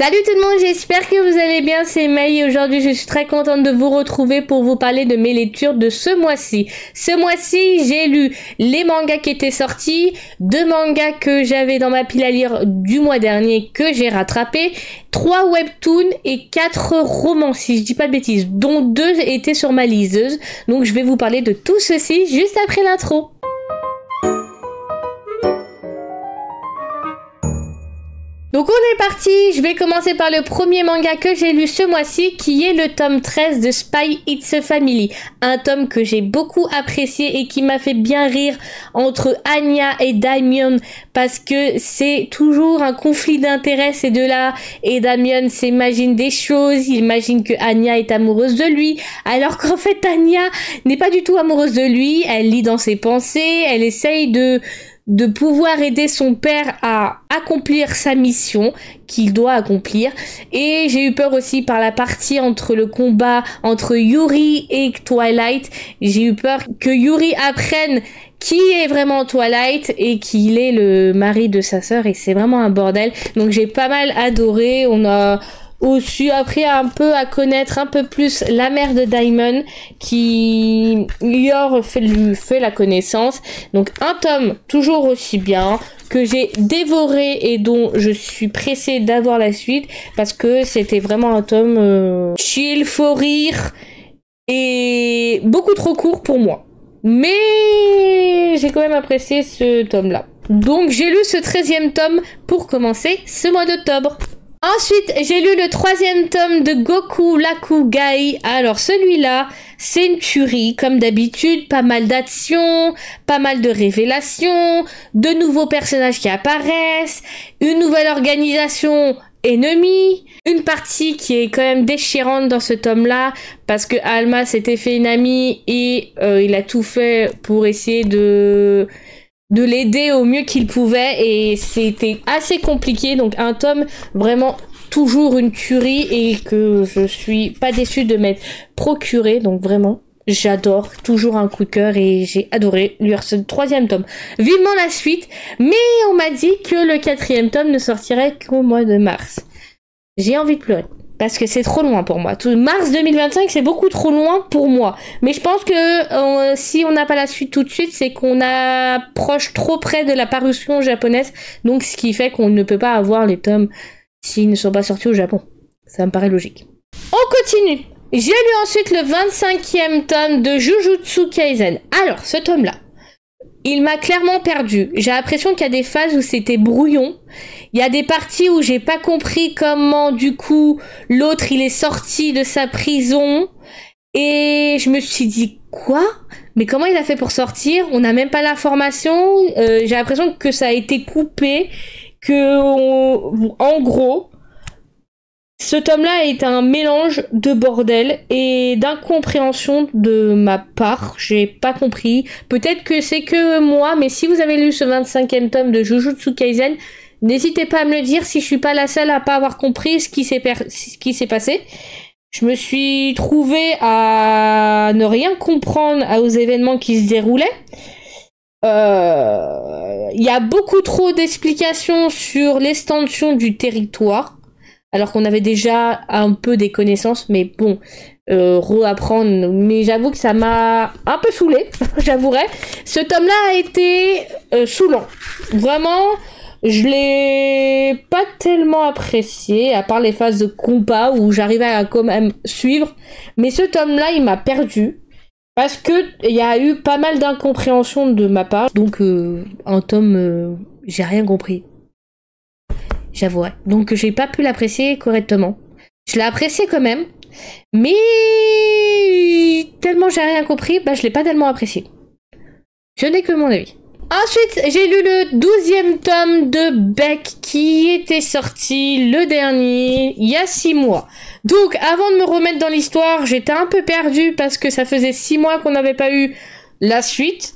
Salut tout le monde, j'espère que vous allez bien, c'est Maï et aujourd'hui je suis très contente de vous retrouver pour vous parler de mes lectures de ce mois-ci. Ce mois-ci, j'ai lu les mangas qui étaient sortis, 2 mangas que j'avais dans ma pile à lire du mois dernier que j'ai rattrapé, 3 webtoons et 4 romans si je dis pas de bêtises, dont 2 étaient sur ma liseuse. Donc je vais vous parler de tout ceci juste après l'intro. Donc on est parti, je vais commencer par le premier manga que j'ai lu ce mois-ci qui est le tome 13 de Spy X Family. Un tome que j'ai beaucoup apprécié et qui m'a fait bien rire entre Anya et Damien parce que c'est toujours un conflit d'intérêts ces deux-là et Damien s'imagine des choses, il imagine que Anya est amoureuse de lui alors qu'en fait Anya n'est pas du tout amoureuse de lui, elle lit dans ses pensées, elle essaye de pouvoir aider son père à accomplir sa mission qu'il doit accomplir. Et j'ai eu peur aussi par la partie entre le combat entre Yuri et Twilight. J'ai eu peur que Yuri apprenne qui est vraiment Twilight et qu'il est le mari de sa sœur et c'est vraiment un bordel. Donc j'ai pas mal adoré. On a aussi appris un peu à connaître un peu plus la mère de Diamond qui Yor fait la connaissance. Donc un tome toujours aussi bien que j'ai dévoré et dont je suis pressée d'avoir la suite parce que c'était vraiment un tome chill, faut rire et beaucoup trop court pour moi. Mais j'ai quand même apprécié ce tome là. Donc j'ai lu ce 13e tome pour commencer ce mois d'octobre. Ensuite, j'ai lu le 3e tome de Goku Laku Gai. Alors celui-là, c'est une tuerie, comme d'habitude, pas mal d'action, pas mal de révélations, de nouveaux personnages qui apparaissent, une nouvelle organisation ennemie, une partie qui est quand même déchirante dans ce tome-là, parce que Alma s'était fait une amie et il a tout fait pour essayer de l'aider au mieux qu'il pouvait et c'était assez compliqué. Donc un tome vraiment toujours une tuerie et que je suis pas déçue de m'être procuré. Donc vraiment j'adore, toujours un coup de cœur et j'ai adoré lire ce 3e tome. Vivement la suite, mais on m'a dit que le 4e tome ne sortirait qu'au mois de mars. J'ai envie de pleurer. Parce que c'est trop loin pour moi. Mars 2025, c'est beaucoup trop loin pour moi. Mais je pense que si on n'a pas la suite tout de suite, c'est qu'on approche trop près de la parution japonaise. Donc ce qui fait qu'on ne peut pas avoir les tomes s'ils ne sont pas sortis au Japon. Ça me paraît logique. On continue. J'ai lu ensuite le 25e tome de Jujutsu Kaisen. Alors, ce tome-là, il m'a clairement perdu. J'ai l'impression qu'il y a des phases où c'était brouillon. Il y a des parties où j'ai pas compris comment, du coup, l'autre, il est sorti de sa prison. Et je me suis dit, quoi? Mais comment il a fait pour sortir? On n'a même pas l'information. J'ai l'impression que ça a été coupé. En gros, ce tome-là est un mélange de bordel et d'incompréhension de ma part. J'ai pas compris. Peut-être que c'est que moi, mais si vous avez lu ce 25e tome de Jujutsu Kaisen, n'hésitez pas à me le dire si je suis pas la seule à pas avoir compris ce qui s'est passé. Je me suis trouvée à ne rien comprendre aux événements qui se déroulaient. Il y a beaucoup trop d'explications sur l'extension du territoire. Alors qu'on avait déjà un peu des connaissances, mais bon, reapprendre. Mais j'avoue que ça m'a un peu saoulée, j'avouerai. Ce tome-là a été saoulant. Vraiment, je l'ai pas tellement apprécié, à part les phases de combat où j'arrivais à quand même suivre. Mais ce tome-là, il m'a perdu. Parce que il y a eu pas mal d'incompréhension de ma part. Donc, un tome, j'ai rien compris. J'avouerai. Donc j'ai pas pu l'apprécier correctement. Je l'ai apprécié quand même. Mais tellement j'ai rien compris, bah je l'ai pas tellement apprécié. Je n'ai que mon avis. Ensuite, j'ai lu le 12e tome de Beck qui était sorti le dernier, il y a 6 mois. Donc avant de me remettre dans l'histoire, j'étais un peu perdue parce que ça faisait 6 mois qu'on n'avait pas eu la suite.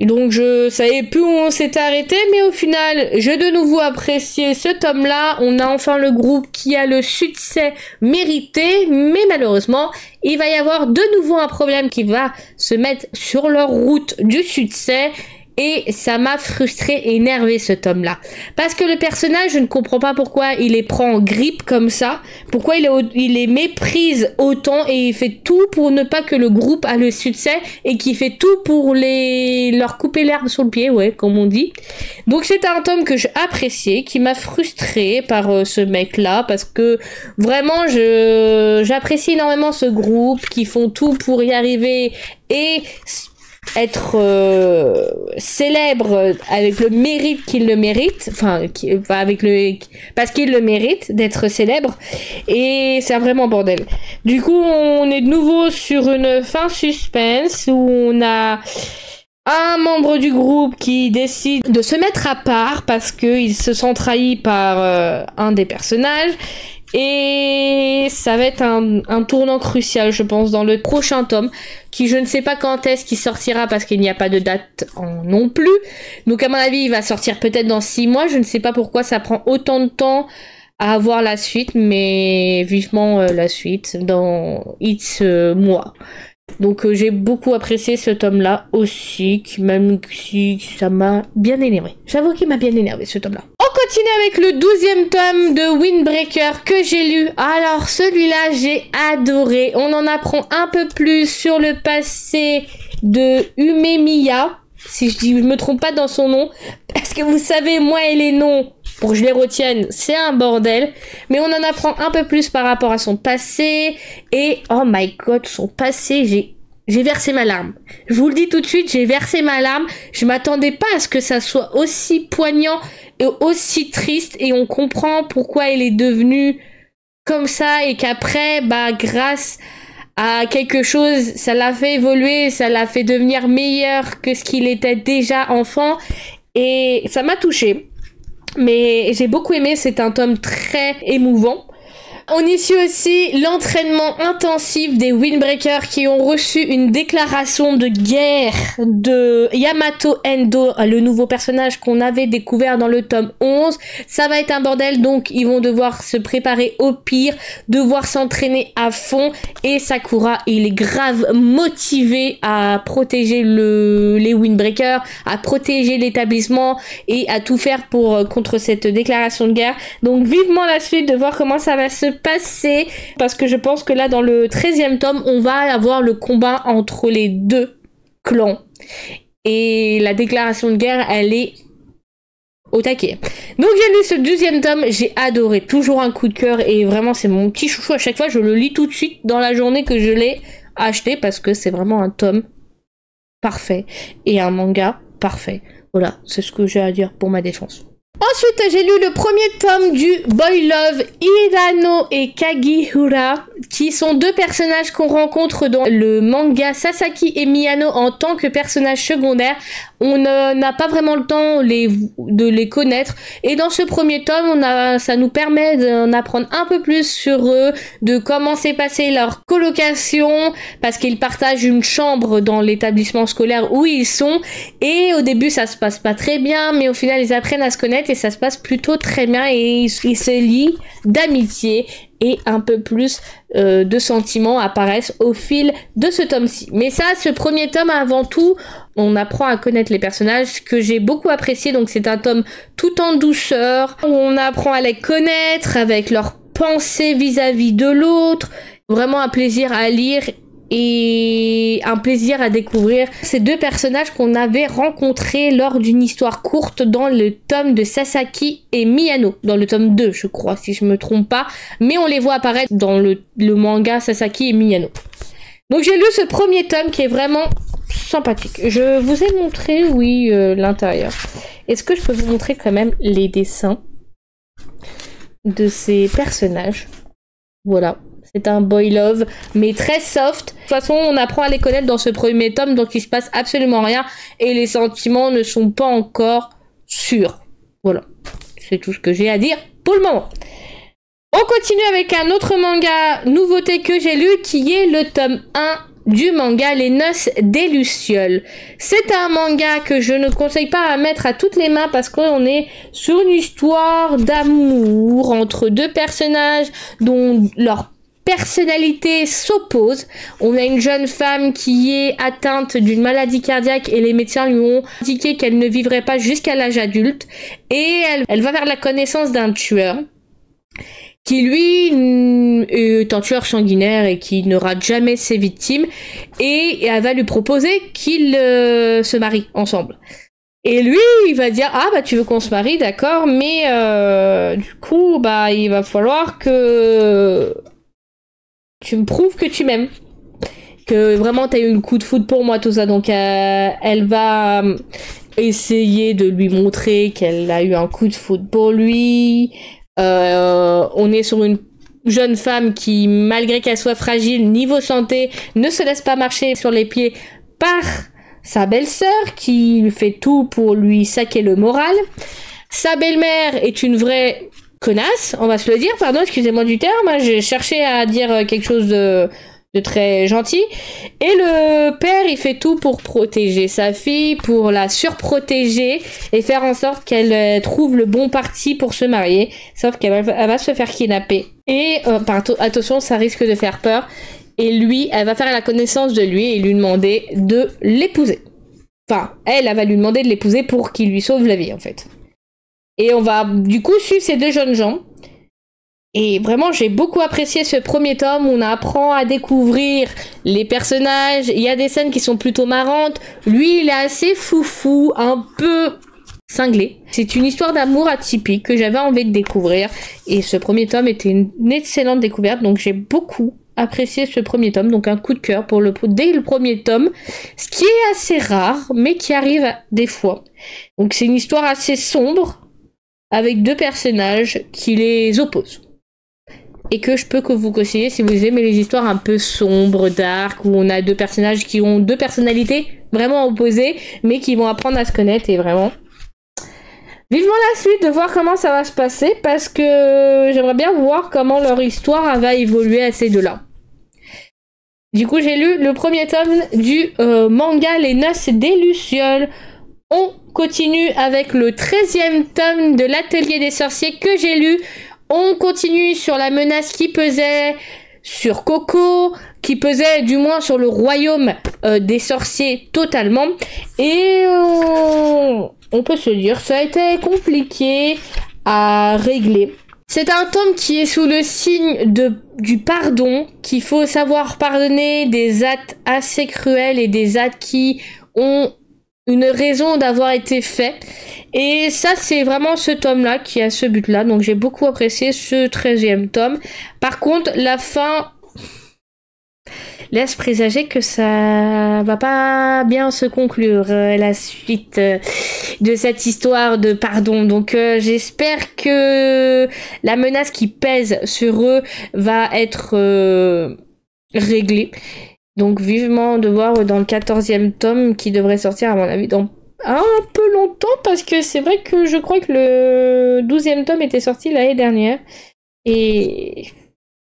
Donc je savais plus où on s'était arrêté, mais au final, j'ai de nouveau apprécié ce tome-là. On a enfin le groupe qui a le succès mérité, mais malheureusement, il va y avoir de nouveau un problème qui va se mettre sur leur route du succès. et ça m'a frustré et énervé ce tome-là. Parce que le personnage, je ne comprends pas pourquoi il les prend en grippe comme ça, pourquoi il les méprise autant et il fait tout pour ne pas que le groupe a le succès et qui fait tout pour leur couper l'herbe sur le pied, ouais, comme on dit. Donc c'est un tome que j'ai apprécié, qui m'a frustré par ce mec-là, parce que vraiment j'apprécie énormément ce groupe qui font tout pour y arriver et être célèbre avec le mérite qu'il le mérite, parce qu'il le mérite d'être célèbre, et c'est vraiment bordel. Du coup, on est de nouveau sur une fin suspense où on a un membre du groupe qui décide de se mettre à part parce qu'il se sent trahi par un des personnages. Et ça va être un tournant crucial, je pense, dans le prochain tome, qui je ne sais pas quand est-ce qu'il sortira parce qu'il n'y a pas de date non plus. Donc à mon avis, il va sortir peut-être dans 6 mois. Je ne sais pas pourquoi ça prend autant de temps à avoir la suite, mais vivement la suite dans X mois. Donc j'ai beaucoup apprécié ce tome-là aussi, même si ça m'a bien énervé. J'avoue qu'il m'a bien énervé ce tome-là. On continue avec le 12e tome de Windbreaker que j'ai lu. Alors celui-là, j'ai adoré. On en apprend un peu plus sur le passé de Umemiya, si je me trompe pas dans son nom. Parce que vous savez, moi et les noms, pour que je les retienne, c'est un bordel. Mais on en apprend un peu plus par rapport à son passé. Et, oh my god, son passé, j'ai versé ma larme. Je vous le dis tout de suite, j'ai versé ma larme. Je m'attendais pas à ce que ça soit aussi poignant et aussi triste. Et on comprend pourquoi elle est devenue comme ça. Et qu'après, grâce à quelque chose, ça l'a fait évoluer. Ça l'a fait devenir meilleur que ce qu'il était déjà enfant. Et ça m'a touchée. Mais j'ai beaucoup aimé, c'est un tome très émouvant. On y suit aussi l'entraînement intensif des Windbreakers qui ont reçu une déclaration de guerre de Yamato Endo, le nouveau personnage qu'on avait découvert dans le tome 11. Ça va être un bordel, donc ils vont devoir se préparer au pire, devoir s'entraîner à fond. Et Sakura, il est grave motivé à protéger les Windbreakers, à protéger l'établissement et à tout faire contre cette déclaration de guerre. Donc vivement la suite de voir comment ça va se passer, parce que je pense que là dans le 13e tome on va avoir le combat entre les deux clans et la déclaration de guerre elle est au taquet. Donc j'ai lu ce 12e tome, j'ai adoré, toujours un coup de cœur et vraiment c'est mon petit chouchou. À chaque fois je le lis tout de suite dans la journée que je l'ai acheté parce que c'est vraiment un tome parfait et un manga parfait. Voilà, c'est ce que j'ai à dire pour ma défense. Ensuite, j'ai lu le premier tome du Boy Love, Hirano et Kagiura, qui sont deux personnages qu'on rencontre dans le manga Sasaki et Miyano en tant que personnages secondaires. On n'a pas vraiment le temps de les connaître. Et dans ce premier tome, ça nous permet d'en apprendre un peu plus sur eux, de comment s'est passée leur colocation, parce qu'ils partagent une chambre dans l'établissement scolaire où ils sont. Et au début, ça se passe pas très bien, mais au final, ils apprennent à se connaître et ça se passe plutôt très bien. Et ils se lient d'amitié et un peu plus de sentiments apparaissent au fil de ce tome-ci. Mais ça, ce premier tome, avant tout, on apprend à connaître les personnages, que j'ai beaucoup apprécié. Donc c'est un tome tout en douceur, où on apprend à les connaître avec leurs pensées vis-à-vis de l'autre. Vraiment un plaisir à lire et un plaisir à découvrir ces deux personnages qu'on avait rencontrés lors d'une histoire courte dans le tome de Sasaki et Miyano, dans le tome 2 je crois si je me trompe pas, mais on les voit apparaître dans le manga Sasaki et Miyano. Donc j'ai lu ce premier tome qui est vraiment sympathique. Je vous ai montré, oui, l'intérieur. Est-ce que je peux vous montrer quand même les dessins de ces personnages? Voilà. C'est un boy love, mais très soft. De toute façon, on apprend à les connaître dans ce premier tome, donc il se passe absolument rien. Et les sentiments ne sont pas encore sûrs. Voilà. C'est tout ce que j'ai à dire pour le moment. On continue avec un autre manga nouveauté que j'ai lu, qui est le tome 1 du manga Les Noces des Lucioles. C'est un manga que je ne conseille pas à mettre à toutes les mains parce qu'on est sur une histoire d'amour entre deux personnages dont leur personnalités s'opposent. On a une jeune femme qui est atteinte d'une maladie cardiaque et les médecins lui ont indiqué qu'elle ne vivrait pas jusqu'à l'âge adulte. Et elle va faire la connaissance d'un tueur qui lui est un tueur sanguinaire et qui ne rate jamais ses victimes. Et elle va lui proposer qu'ils se marient ensemble. Et lui, il va dire, ah bah tu veux qu'on se marie, d'accord, mais du coup, bah il va falloir que tu me prouves que tu m'aimes. Que vraiment t'as eu le coup de foudre pour moi, tout ça. Donc elle va essayer de lui montrer qu'elle a eu un coup de foudre pour lui. On est sur une jeune femme qui, malgré qu'elle soit fragile niveau santé, ne se laisse pas marcher sur les pieds par sa belle-sœur qui fait tout pour lui saquer le moral. Sa belle-mère est une vraie connasse, on va se le dire, pardon, excusez-moi du terme, j'ai cherché à dire quelque chose de très gentil. Et le père, il fait tout pour protéger sa fille, pour la surprotéger et faire en sorte qu'elle trouve le bon parti pour se marier. Sauf qu'elle va se faire kidnapper. Et attention, ça risque de faire peur. Et lui, elle va faire la connaissance de lui et lui demander de l'épouser. Enfin, elle va lui demander de l'épouser pour qu'il lui sauve la vie, en fait. Et on va, du coup, suivre ces deux jeunes gens. Et vraiment, j'ai beaucoup apprécié ce premier tome où on apprend à découvrir les personnages. Il y a des scènes qui sont plutôt marrantes. Lui, il est assez foufou, un peu cinglé. C'est une histoire d'amour atypique que j'avais envie de découvrir. Et ce premier tome était une excellente découverte. Donc j'ai beaucoup apprécié ce premier tome. Donc un coup de cœur dès le premier tome. Ce qui est assez rare, mais qui arrive des fois. Donc c'est une histoire assez sombre, avec deux personnages qui les opposent. Et que je peux que vous conseiller si vous aimez les histoires un peu sombres, dark, où on a deux personnages qui ont deux personnalités vraiment opposées, mais qui vont apprendre à se connaître et vraiment... Vivement la suite de voir comment ça va se passer, parce que j'aimerais bien voir comment leur histoire va évoluer à ces deux-là. Du coup, j'ai lu le premier tome du manga Les Noces des Lucioles. On continue avec le 13e tome de l'Atelier des Sorciers que j'ai lu. On continue sur la menace qui pesait sur Coco, qui pesait du moins sur le royaume des sorciers totalement. Et on peut se dire, ça a été compliqué à régler. C'est un tome qui est sous le signe du pardon, qu'il faut savoir pardonner des actes assez cruels et des actes qui ont une raison d'avoir été faits. Et ça, c'est vraiment ce tome-là qui a ce but-là. Donc j'ai beaucoup apprécié ce 13e tome. Par contre, la fin laisse présager que ça va pas bien se conclure, la suite de cette histoire de pardon. Donc j'espère que la menace qui pèse sur eux va être réglée. Donc vivement de voir dans le 14e tome qui devrait sortir à mon avis dans un peu longtemps, parce que c'est vrai que je crois que le 12e tome était sorti l'année dernière et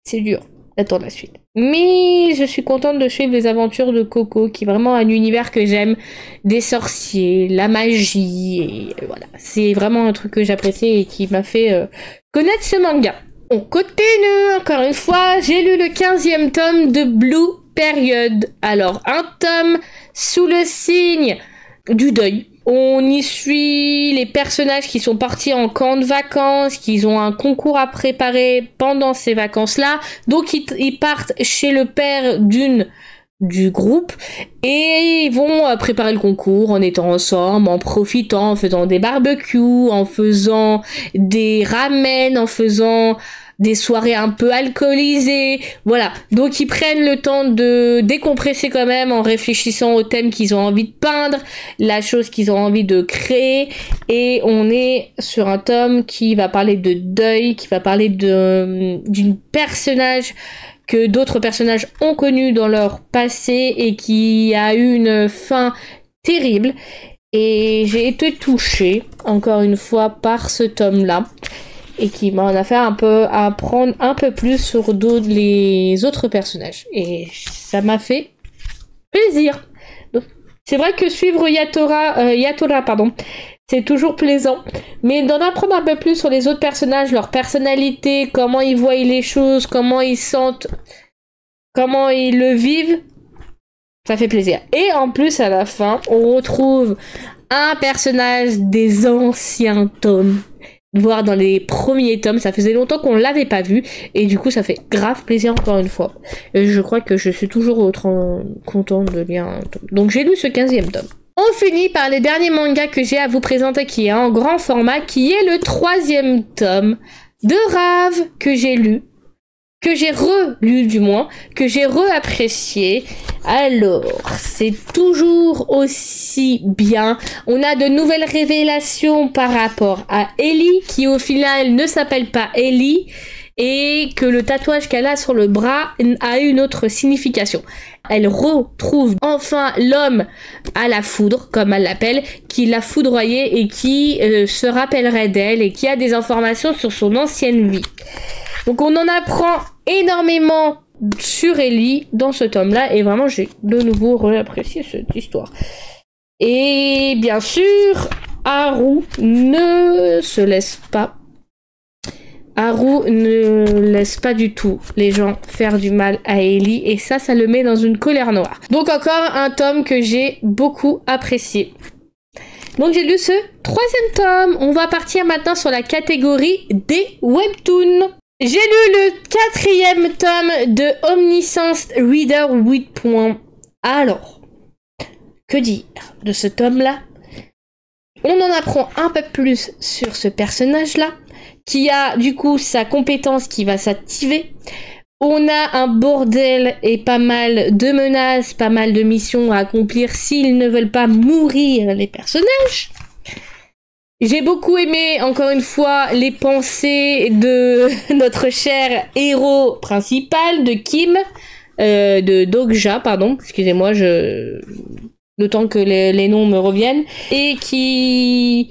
c'est dur d'attendre la suite. Mais je suis contente de suivre les aventures de Coco, qui est vraiment un univers que j'aime, des sorciers, la magie, et voilà. C'est vraiment un truc que j'apprécie et qui m'a fait connaître ce manga. On continue, encore une fois, j'ai lu le 15e tome de Blue Period. Alors, un tome sous le signe du deuil. On y suit les personnages qui sont partis en camp de vacances, qui ont un concours à préparer pendant ces vacances-là. Donc, ils partent chez le père du groupe et ils vont préparer le concours en étant ensemble, en profitant, en faisant des barbecues, en faisant des ramen, en faisant des soirées un peu alcoolisées, voilà. Donc ils prennent le temps de décompresser quand même en réfléchissant au thème qu'ils ont envie de peindre, la chose qu'ils ont envie de créer, et on est sur un tome qui va parler de deuil, qui va parler d'une personnage que d'autres personnages ont connu dans leur passé et qui a eu une fin terrible. Et j'ai été touchée, encore une fois, par ce tome-là. Et qui m'en a fait un peu apprendre un peu plus sur les autres personnages. Et ça m'a fait plaisir. Donc, c'est vrai que suivre Yatora, C'est toujours plaisant. Mais d'en apprendre un peu plus sur les autres personnages, leur personnalité, comment ils voient les choses, comment ils sentent, comment ils le vivent, ça fait plaisir. Et en plus, à la fin, on retrouve un personnage des anciens tomes. Voire dans les premiers tomes, ça faisait longtemps qu'on l'avait pas vu. Et du coup, ça fait grave plaisir encore une fois. Et je crois que je suis toujours autant contente de lire un tome. Donc j'ai lu ce 15e tome. On finit par les derniers mangas que j'ai à vous présenter, qui est en grand format, qui est le 3e tome de Rave que j'ai lu. Que j'ai relu du moins, que j'ai re-apprécié. Alors, c'est toujours aussi bien. On a de nouvelles révélations par rapport à Ellie, qui au final ne s'appelle pas Ellie, et que le tatouage qu'elle a sur le bras a une autre signification. Elle retrouve enfin l'homme à la foudre, comme elle l'appelle, qui l'a foudroyée et qui se rappellerait d'elle et qui a des informations sur son ancienne vie. Donc on en apprend énormément sur Ellie dans ce tome-là, et vraiment j'ai de nouveau réapprécié cette histoire. Et bien sûr, Haru ne se laisse pas. Haru ne laisse pas du tout les gens faire du mal à Ellie, et ça le met dans une colère noire. Donc encore un tome que j'ai beaucoup apprécié. Donc j'ai lu ce 3e tome. On va partir maintenant sur la catégorie des webtoons. J'ai lu le 4e tome de Omniscient Reader 8. Alors, que dire de ce tome-là? On en apprend un peu plus sur ce personnage-là, qui a du coup sa compétence qui va s'activer. On a un bordel et pas mal de menaces, pas mal de missions à accomplir s'ils ne veulent pas mourir les personnages. J'ai beaucoup aimé, encore une fois, les pensées de notre cher héros principal, de Kim, de Dogja, pardon, excusez-moi, le temps que les noms me reviennent, et qui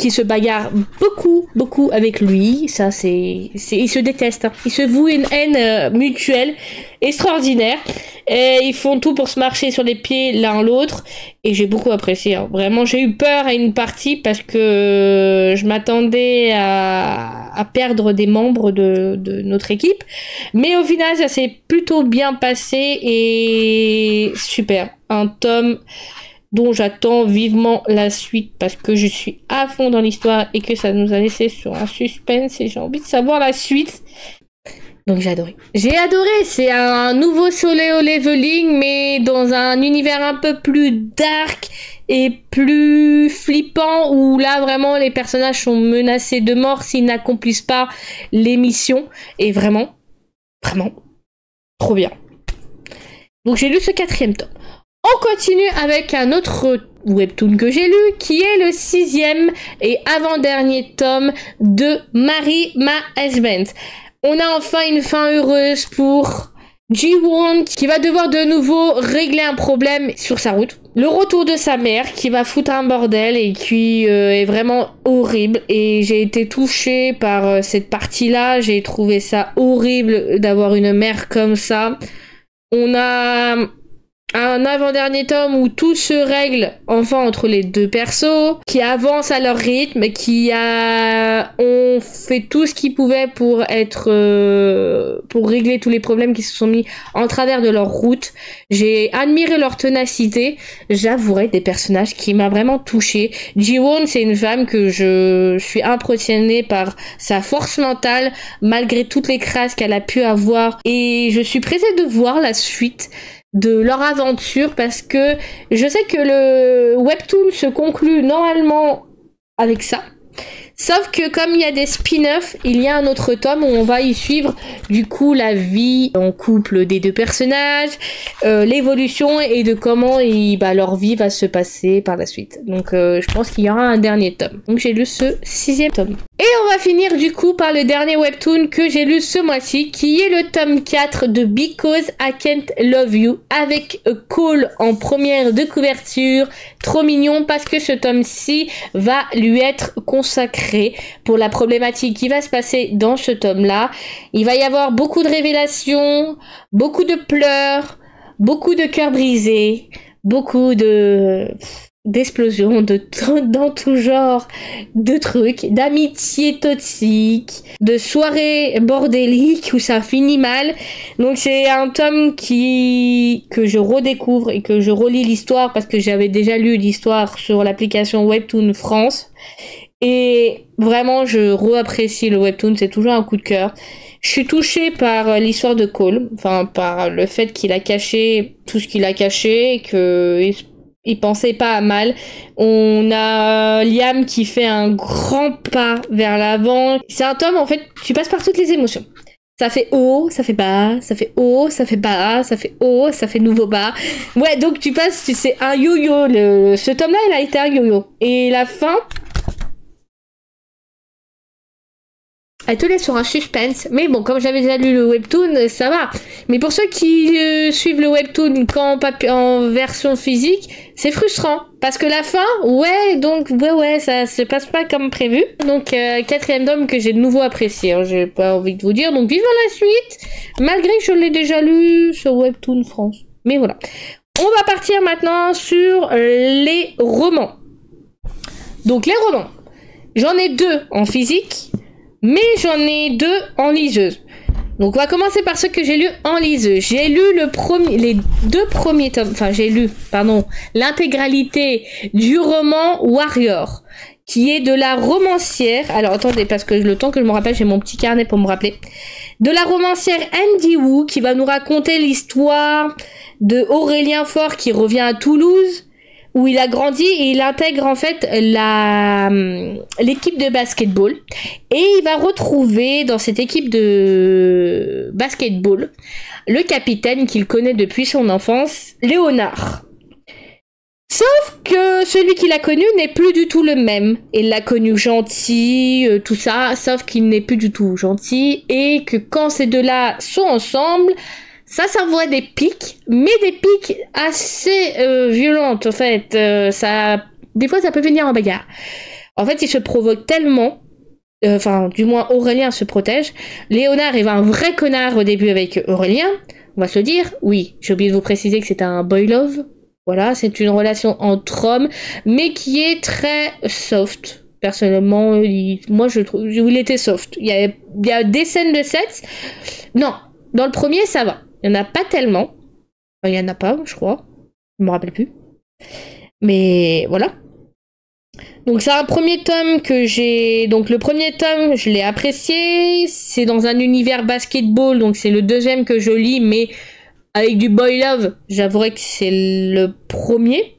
se bagarre beaucoup avec lui. Ça, ils se détestent, hein. Ils se vouent une haine mutuelle extraordinaire. Et ils font tout pour se marcher sur les pieds l'un l'autre. Et j'ai beaucoup apprécié, hein. Vraiment, j'ai eu peur à une partie parce que je m'attendais à perdre des membres de notre équipe. Mais au final, ça s'est plutôt bien passé et super. Un tome dont j'attends vivement la suite parce que je suis à fond dans l'histoire et que ça nous a laissé sur un suspense et j'ai envie de savoir la suite. Donc j'ai adoré. J'ai adoré, c'est un nouveau Solo Leveling mais dans un univers un peu plus dark et plus flippant où là vraiment les personnages sont menacés de mort s'ils n'accomplissent pas les missions et vraiment trop bien. Donc j'ai lu ce 4e tome. On continue avec un autre webtoon que j'ai lu, qui est le 6e et avant-dernier tome de Marry My Husband. On a enfin une fin heureuse pour Ji-won, qui va devoir de nouveau régler un problème sur sa route. Le retour de sa mère, qui va foutre un bordel et qui est vraiment horrible. Et j'ai été touchée par cette partie-là. J'ai trouvé ça horrible d'avoir une mère comme ça. On a un avant-dernier tome où tout se règle enfin entre les deux persos, qui avancent à leur rythme, ont fait tout ce qu'ils pouvaient pour pour régler tous les problèmes qui se sont mis en travers de leur route. J'ai admiré leur ténacité, j'avouerai, des personnages qui m'a vraiment touchée. Ji-won, c'est une femme que je suis impressionnée par sa force mentale malgré toutes les crasses qu'elle a pu avoir, et je suis pressée de voir la suite de leur aventure parce que je sais que le webtoon se conclut normalement avec ça. Sauf que comme il y a des spin-offs, il y a un autre tome où on va y suivre du coup la vie en couple des deux personnages, l'évolution et de comment leur vie va se passer par la suite. Donc je pense qu'il y aura un dernier tome. Donc j'ai lu ce 6e tome. Et on va finir du coup par le dernier webtoon que j'ai lu ce mois-ci, qui est le tome 4 de Because I Can't Love You, avec Cole en première de couverture. Trop mignon parce que ce tome-ci va lui être consacré pour la problématique qui va se passer dans ce tome-là. Il va y avoir beaucoup de révélations, beaucoup de pleurs, beaucoup de cœurs brisés, beaucoup de d'explosions, dans tout genre de trucs, d'amitié toxique, de soirées bordéliques où ça finit mal. Donc c'est un tome que je redécouvre et que je relis l'histoire parce que j'avais déjà lu l'histoire sur l'application Webtoon France. Et vraiment, je re-apprécie le webtoon, c'est toujours un coup de cœur. Je suis touchée par l'histoire de Cole, enfin par le fait qu'il a caché tout ce qu'il a caché et qu'il pensait pas à mal. On a Liam qui fait un grand pas vers l'avant. C'est un tome, en fait, tu passes par toutes les émotions. Ça fait haut, ça fait bas, ça fait haut, ça fait bas, ça fait haut, ça fait nouveau bas. Ouais, donc tu passes, c'est un yo-yo. Ce tome-là, il a été un yo-yo. Et la fin, elle te laisse sur un suspense. Mais bon, comme j'avais déjà lu le webtoon, ça va. Mais pour ceux qui suivent le webtoon en version physique, c'est frustrant. Parce que la fin, ouais, ça se passe pas comme prévu. Donc, quatrième tome que j'ai de nouveau apprécié. Hein, j'ai pas envie de vous dire. Donc, vivement la suite. Malgré que je l'ai déjà lu sur Webtoon France. Mais voilà. On va partir maintenant sur les romans. Donc, les romans. J'en ai 2 en physique. Mais j'en ai 2 en liseuse. Donc on va commencer par ceux que j'ai lus en liseuse. J'ai lu les 2 premiers tomes. Enfin l'intégralité du roman Warrior, qui est de la romancière. Alors attendez, parce que le temps que je me rappelle, j'ai mon petit carnet pour me rappeler. De la romancière Andy Wu, qui va nous raconter l'histoire de Aurélien Faure qui revient à Toulouse, où il a grandi et il intègre en fait l'équipe de basketball. Et il va retrouver dans cette équipe de basketball le capitaine qu'il connaît depuis son enfance, Léonard. Sauf que celui qu'il a connu n'est plus du tout le même. Il l'a connu gentil, tout ça, sauf qu'il n'est plus du tout gentil. Et que quand ces deux-là sont ensemble, ça s'envoie des pics, mais des pics assez violentes, en fait. Des fois, ça peut venir en bagarre. En fait, ils se provoquent tellement, du moins Aurélien se protège. Léonard est un vrai connard au début avec Aurélien, on va se le dire. Oui, j'ai oublié de vous préciser que c'est un boy love. Voilà, c'est une relation entre hommes, mais qui est très soft. Personnellement, moi je trouve il était soft. Il y a des scènes de sexe. Non, dans le premier, ça va. Il n'y en a pas tellement. Enfin, il n'y en a pas, je crois. Je me rappelle plus. Mais voilà. Donc c'est un premier tome que j'ai... Donc le premier tome, je l'ai apprécié. C'est dans un univers basketball. Donc c'est le deuxième que je lis. Mais avec du boy love, j'avouerais que c'est le premier.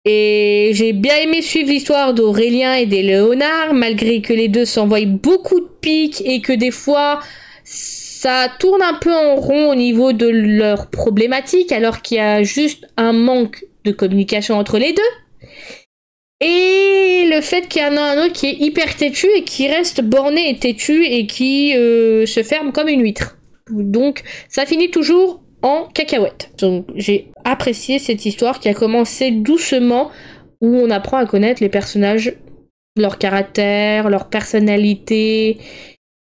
Et j'ai bien aimé suivre l'histoire d'Aurélien et des Léonard. Malgré que les deux s'envoient beaucoup de piques. Et que des fois... ça tourne un peu en rond au niveau de leurs problématiques, alors qu'il y a juste un manque de communication entre les deux. Et le fait qu'il y en a un autre qui est hyper têtu et qui reste borné et têtu et qui se ferme comme une huître. Donc ça finit toujours en cacahuète. Donc j'ai apprécié cette histoire qui a commencé doucement, où on apprend à connaître les personnages, leur caractère, leur personnalité,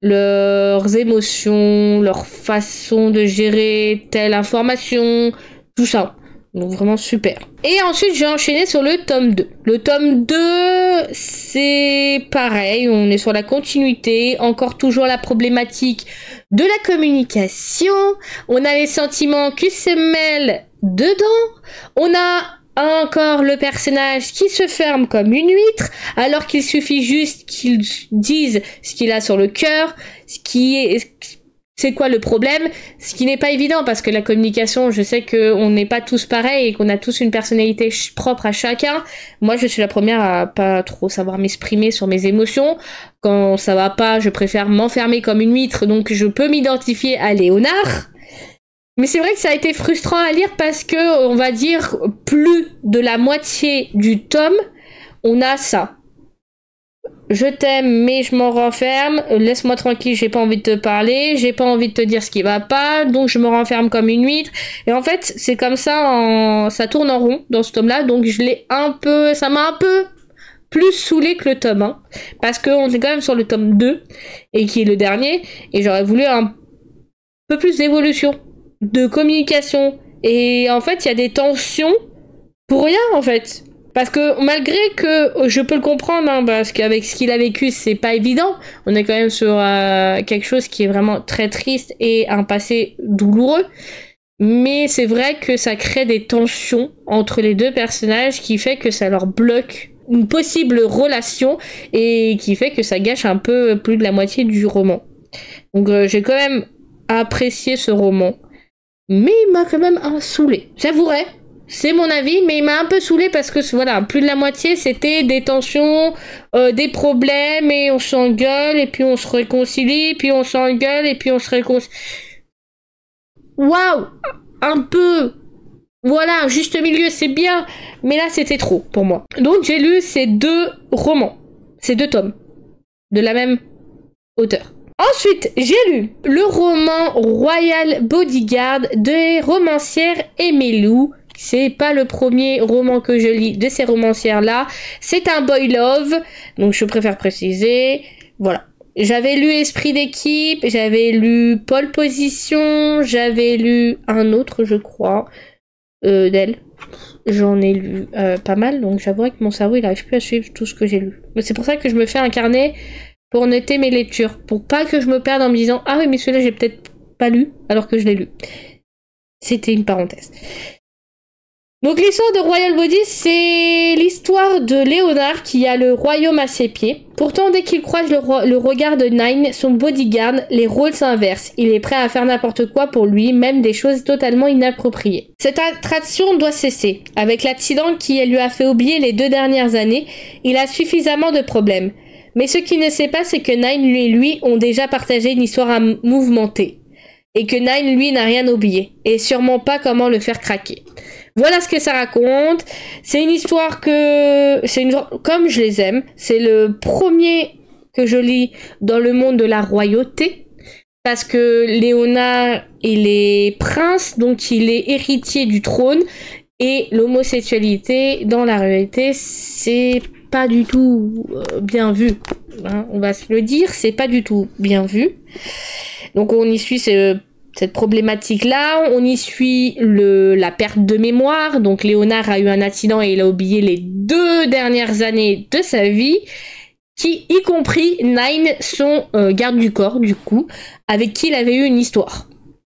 leurs émotions, leur façon de gérer telle information, tout ça. Donc vraiment super. Et ensuite j'ai enchaîné sur le tome 2. Le tome 2, c'est pareil, on est sur la continuité, encore toujours la problématique de la communication, on a les sentiments qui se mêlent dedans, on a encore le personnage qui se ferme comme une huître, alors qu'il suffit juste qu'il dise ce qu'il a sur le cœur, c'est quoi le problème, ce qui n'est pas évident parce que la communication, je sais qu'on n'est pas tous pareils et qu'on a tous une personnalité propre à chacun. Moi, je suis la première à pas trop savoir m'exprimer sur mes émotions. Quand ça va pas, je préfère m'enfermer comme une huître, donc je peux m'identifier à Léonard. Mais c'est vrai que ça a été frustrant à lire parce que, on va dire, plus de la moitié du tome, on a ça. Je t'aime, mais je m'en renferme. Laisse-moi tranquille, j'ai pas envie de te parler. J'ai pas envie de te dire ce qui va pas. Donc je me renferme comme une huître. Et en fait, c'est comme ça, ça tourne en rond dans ce tome-là. Donc ça m'a un peu plus saoulé que le tome 1. Parce qu'on est quand même sur le tome 2. Et qui est le dernier. Et j'aurais voulu un peu plus d'évolution, de communication. Et en fait, il y a des tensions pour rien, en fait. Parce que malgré que je peux le comprendre, hein, parce qu'avec ce qu'il a vécu, c'est pas évident. On est quand même sur quelque chose qui est vraiment très triste et un passé douloureux. Mais c'est vrai que ça crée des tensions entre les deux personnages qui fait que ça leur bloque une possible relation et qui fait que ça gâche un peu plus de la moitié du roman. Donc j'ai quand même apprécié ce roman. Mais il m'a quand même saoulé. J'avouerai. C'est mon avis, mais il m'a un peu saoulé parce que voilà, plus de la moitié c'était des tensions, des problèmes et on s'engueule et puis on se réconcilie, puis on s'engueule et puis on se réconcilie. Waouh, un peu. Voilà, juste milieu, c'est bien, mais là c'était trop pour moi. Donc j'ai lu ces deux romans, ces deux tomes, de la même auteur. Ensuite, j'ai lu le roman Royal Bodyguard des romancières Aimée Lou. C'est pas le premier roman que je lis de ces romancières-là. C'est un boy love, donc je préfère préciser. Voilà. J'avais lu Esprit d'équipe, j'avais lu Pole Position, j'avais lu un autre, je crois, d'elle. J'en ai lu pas mal, donc j'avoue que mon cerveau, il arrive plus à suivre tout ce que j'ai lu. Mais c'est pour ça que je me fais un carnet pour noter mes lectures, pour pas que je me perde en me disant « Ah oui, mais celui-là, j'ai peut-être pas lu, alors que je l'ai lu. » C'était une parenthèse. Donc l'histoire de Royal Body, c'est l'histoire de Léonard qui a le royaume à ses pieds. Pourtant, dès qu'il croise le regard de Nine, son bodyguard, les rôles s'inversent. Il est prêt à faire n'importe quoi pour lui, même des choses totalement inappropriées. Cette attraction doit cesser. Avec l'accident qui lui a fait oublier les 2 dernières années, il a suffisamment de problèmes. Mais ce qu'il ne sait pas, c'est que Nine et lui ont déjà partagé une histoire mouvementée. Et que Nine, lui, n'a rien oublié. Et sûrement pas comment le faire craquer. Voilà ce que ça raconte. C'est une histoire comme je les aime. C'est le premier que je lis dans le monde de la royauté. Parce que Léonard, il est prince, donc il est héritier du trône. Et l'homosexualité dans la royauté, c'est pas du tout bien vu. Hein, on va se le dire, c'est pas du tout bien vu. Donc on y suit cette problématique-là, on y suit la perte de mémoire. Donc Léonard a eu un accident et il a oublié les 2 dernières années de sa vie, y compris Nine, son garde du corps, du coup, avec qui il avait eu une histoire.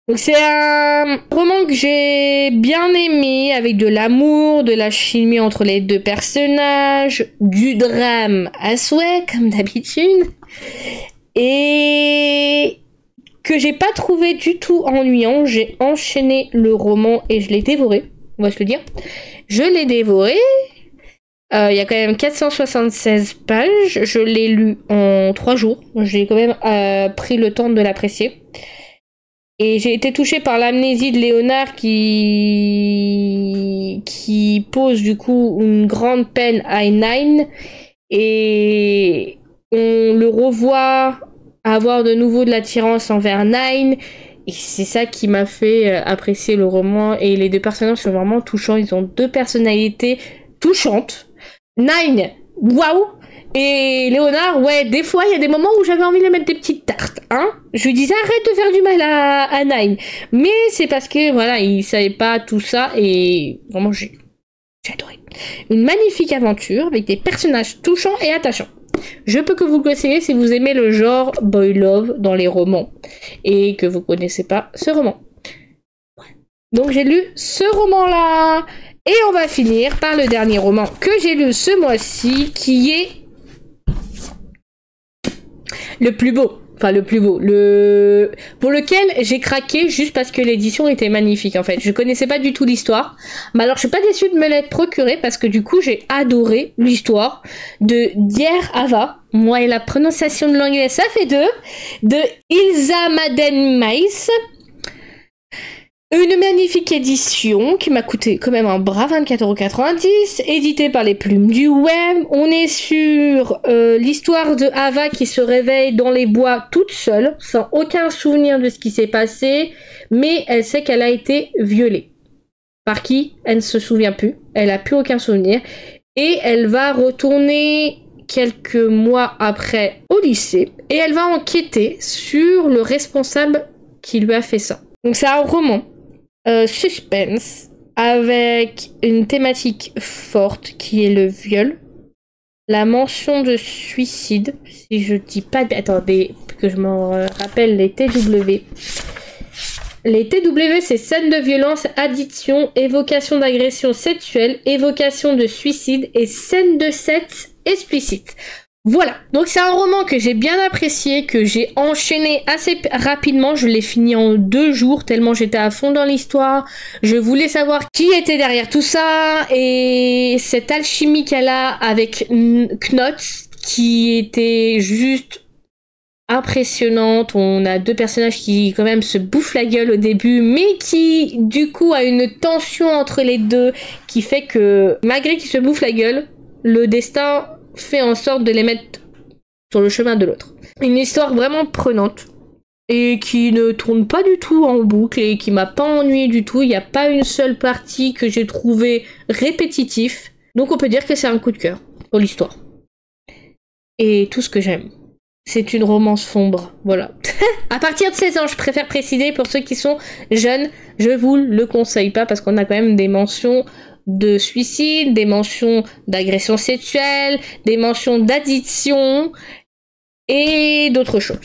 Donc c'est un roman que j'ai bien aimé, avec de l'amour, de la chimie entre les deux personnages, du drame à souhait, comme d'habitude, et que j'ai pas trouvé du tout ennuyant. J'ai enchaîné le roman et je l'ai dévoré, on va se le dire. Je l'ai dévoré. Il y a quand même 476 pages. Je l'ai lu en 3 jours. J'ai quand même pris le temps de l'apprécier. Et j'ai été touchée par l'amnésie de Léonard qui pose du coup une grande peine à Nine. Et on le revoit avoir de nouveau de l'attirance envers Nine. Et c'est ça qui m'a fait apprécier le roman. Et les 2 personnages sont vraiment touchants. Ils ont 2 personnalités touchantes. Nine, waouh! Et Léonard, ouais, des fois, il y a des moments où j'avais envie de lui mettre des petites tartes, hein. Je lui disais, arrête de faire du mal à Nine. Mais c'est parce que, voilà, il savait pas tout ça, et vraiment, j'ai adoré. Une magnifique aventure, avec des personnages touchants et attachants. Je peux que vous le conseiller si vous aimez le genre boy love dans les romans, et que vous connaissez pas ce roman. Donc j'ai lu ce roman-là, et on va finir par le dernier roman que j'ai lu ce mois-ci, qui est le plus beau. Enfin, le plus beau. Pour lequel j'ai craqué juste parce que l'édition était magnifique, en fait. Je connaissais pas du tout l'histoire. Mais alors, je suis pas déçue de me l'être procuré parce que du coup, j'ai adoré l'histoire de Dear Ava. Moi et la prononciation de l'anglais, ça fait 2. De Ilza Maden Maïs. Une magnifique édition qui m'a coûté quand même un bras 24,90 €, éditée par les Plumes du Web. On est sur l'histoire de Ava qui se réveille dans les bois toute seule, sans aucun souvenir de ce qui s'est passé, mais elle sait qu'elle a été violée. Par qui? Elle ne se souvient plus, elle a plus aucun souvenir, et elle va retourner quelques mois après au lycée, et elle va enquêter sur le responsable qui lui a fait ça. Donc c'est un roman. Suspense, avec une thématique forte qui est le viol. La mention de suicide, si je dis pas... Attendez, que je m'en rappelle les TW. Les TW, c'est scène de violence, addiction, évocation d'agression sexuelle, évocation de suicide et scène de sexe explicite. Voilà, donc c'est un roman que j'ai bien apprécié, que j'ai enchaîné assez rapidement, je l'ai fini en 2 jours tellement j'étais à fond dans l'histoire, je voulais savoir qui était derrière tout ça, et cette alchimie qu'elle a avec Knots, qui était juste impressionnante. On a 2 personnages qui quand même se bouffent la gueule au début, mais qui du coup a une tension entre les deux, qui fait que malgré qu'ils se bouffent la gueule, le destin fait en sorte de les mettre sur le chemin de l'autre. Une histoire vraiment prenante et qui ne tourne pas du tout en boucle et qui m'a pas ennuyé du tout. Il n'y a pas une seule partie que j'ai trouvé répétitif. Donc on peut dire que c'est un coup de cœur pour l'histoire. Et tout ce que j'aime. C'est une romance sombre, voilà. À partir de 16 ans, je préfère préciser pour ceux qui sont jeunes, je vous le conseille pas parce qu'on a quand même des mentions de suicide, des mentions d'agression sexuelle, des mentions d'addiction et d'autres choses.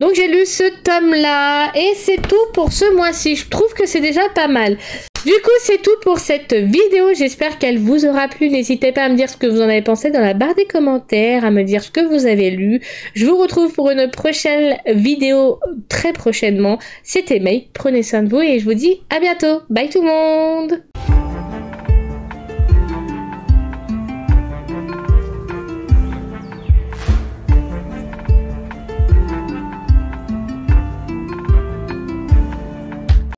Donc j'ai lu ce tome-là et c'est tout pour ce mois-ci. Je trouve que c'est déjà pas mal. Du coup, c'est tout pour cette vidéo. J'espère qu'elle vous aura plu. N'hésitez pas à me dire ce que vous en avez pensé dans la barre des commentaires, à me dire ce que vous avez lu. Je vous retrouve pour une prochaine vidéo très prochainement. C'était May. Prenez soin de vous et je vous dis à bientôt. Bye tout le monde!